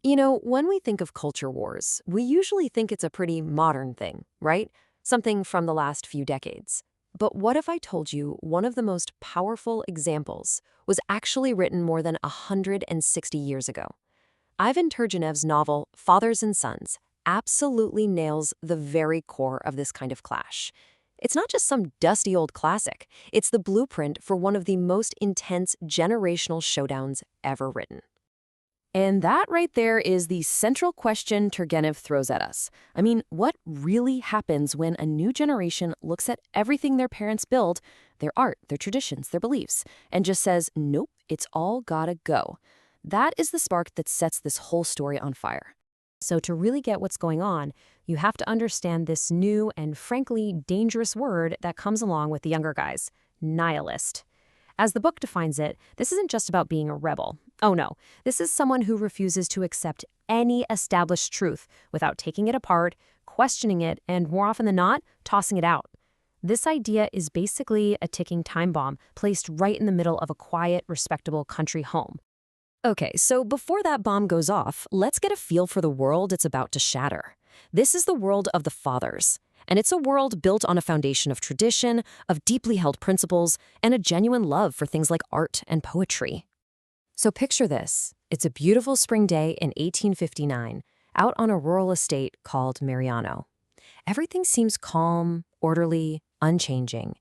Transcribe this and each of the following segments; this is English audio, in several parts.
When we think of culture wars, we usually think it's a pretty modern thing, right? Something from the last few decades. But what if I told you one of the most powerful examples was actually written more than 160 years ago? Ivan Turgenev's novel, Fathers and Sons, absolutely nails the very core of this kind of clash. It's not just some dusty old classic, it's the blueprint for one of the most intense generational showdowns ever written. And that right there is the central question Turgenev throws at us. I mean, what really happens when a new generation looks at everything their parents build, their art, their traditions, their beliefs, and just says, nope, it's all gotta go? That is the spark that sets this whole story on fire. So to really get what's going on, you have to understand this new and frankly dangerous word that comes along with the younger guys, nihilist. As the book defines it, this isn't just about being a rebel. Oh no, this is someone who refuses to accept any established truth without taking it apart, questioning it, and more often than not, tossing it out. This idea is basically a ticking time bomb placed right in the middle of a quiet, respectable country home. Okay, so before that bomb goes off, let's get a feel for the world it's about to shatter. This is the world of the fathers. And it's a world built on a foundation of tradition, of deeply held principles, and a genuine love for things like art and poetry. So picture this. It's a beautiful spring day in 1859, out on a rural estate called Mariano. Everything seems calm, orderly, unchanging.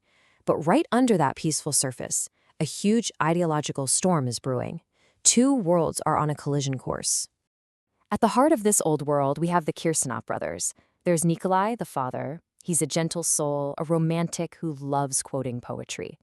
But right under that peaceful surface, a huge ideological storm is brewing. Two worlds are on a collision course. At the heart of this old world, we have the Kirsanov brothers. There's Nikolai, the father. He's a gentle soul, a romantic who loves quoting poetry.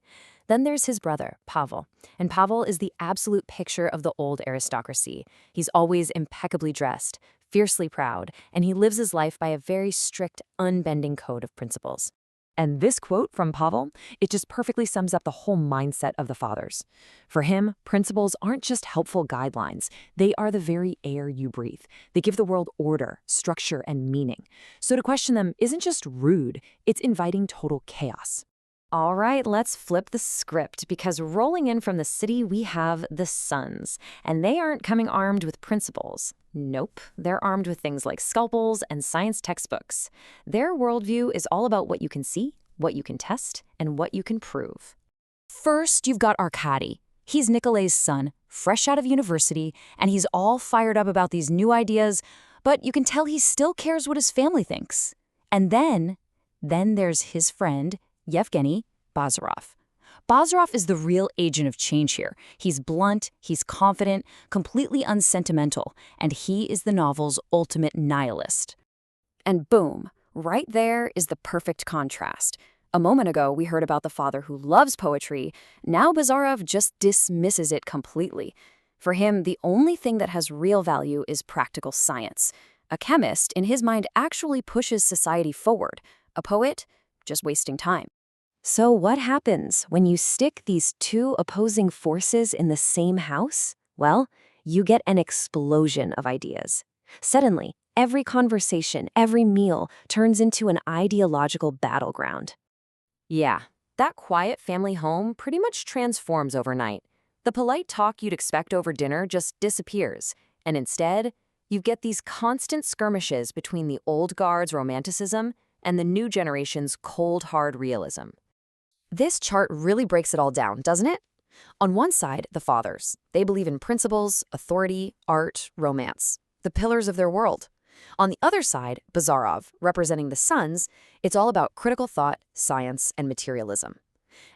Then there's his brother, Pavel. And Pavel is the absolute picture of the old aristocracy. He's always impeccably dressed, fiercely proud, and he lives his life by a very strict, unbending code of principles. And this quote from Pavel, it just perfectly sums up the whole mindset of the fathers. For him, principles aren't just helpful guidelines. They are the very air you breathe. They give the world order, structure, and meaning. So to question them isn't just rude, it's inviting total chaos. All right, let's flip the script, because rolling in from the city, we have the Sons. And they aren't coming armed with principles. Nope, they're armed with things like scalpels and science textbooks. Their worldview is all about what you can see, what you can test, and what you can prove. First, you've got Arkady. He's Nikolay's son, fresh out of university, and he's all fired up about these new ideas, but you can tell he still cares what his family thinks. And then there's his friend, Yevgeny Bazarov. Bazarov is the real agent of change here. He's blunt, he's confident, completely unsentimental, and he is the novel's ultimate nihilist. And boom, right there is the perfect contrast. A moment ago, we heard about the father who loves poetry. Now Bazarov just dismisses it completely. For him, the only thing that has real value is practical science. A chemist, in his mind, actually pushes society forward. A poet, just wasting time. So what happens when you stick these two opposing forces in the same house? Well, you get an explosion of ideas. Suddenly, every conversation, every meal turns into an ideological battleground. Yeah, that quiet family home pretty much transforms overnight. The polite talk you'd expect over dinner just disappears, and instead, you get these constant skirmishes between the old guard's romanticism and the new generation's cold, hard realism. This chart really breaks it all down, doesn't it? On one side, the fathers. They believe in principles, authority, art, romance, the pillars of their world. On the other side, Bazarov, representing the Sons, it's all about critical thought, science, and materialism.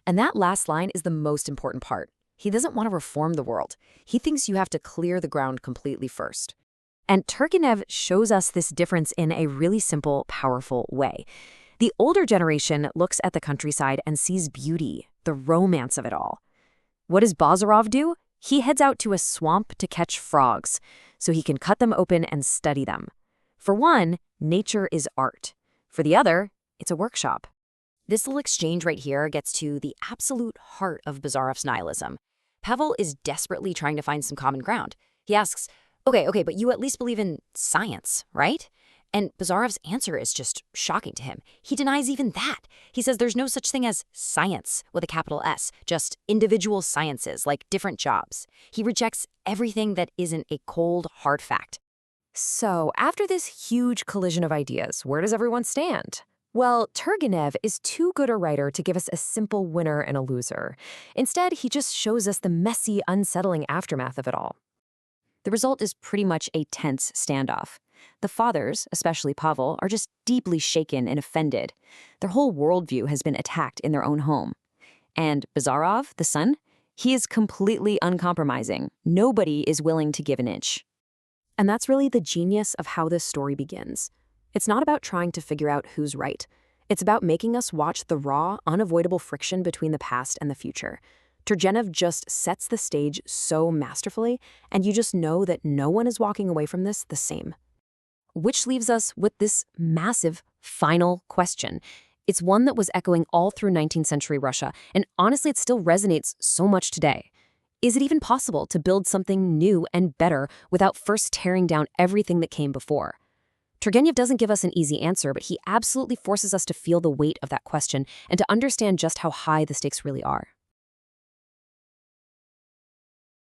And that last line is the most important part. He doesn't want to reform the world. He thinks you have to clear the ground completely first. And Turgenev shows us this difference in a really simple, powerful way. The older generation looks at the countryside and sees beauty, the romance of it all. What does Bazarov do? He heads out to a swamp to catch frogs, so he can cut them open and study them. For one, nature is art. For the other, it's a workshop. This little exchange right here gets to the absolute heart of Bazarov's nihilism. Pavel is desperately trying to find some common ground. He asks, okay, but you at least believe in science, right? And Bazarov's answer is just shocking to him. He denies even that. He says there's no such thing as science with a capital S, just individual sciences like different jobs. He rejects everything that isn't a cold, hard fact. So, after this huge collision of ideas, where does everyone stand? Well, Turgenev is too good a writer to give us a simple winner and a loser. Instead, he just shows us the messy, unsettling aftermath of it all. The result is pretty much a tense standoff. The fathers, especially Pavel, are just deeply shaken and offended. Their whole worldview has been attacked in their own home. And Bazarov, the son, he is completely uncompromising. Nobody is willing to give an inch. And that's really the genius of how this story begins. It's not about trying to figure out who's right. It's about making us watch the raw, unavoidable friction between the past and the future. Turgenev just sets the stage so masterfully, and you just know that no one is walking away from this the same. Which leaves us with this massive final question. It's one that was echoing all through 19th century Russia, and honestly, it still resonates so much today. Is it even possible to build something new and better without first tearing down everything that came before? Turgenev doesn't give us an easy answer, but he absolutely forces us to feel the weight of that question and to understand just how high the stakes really are.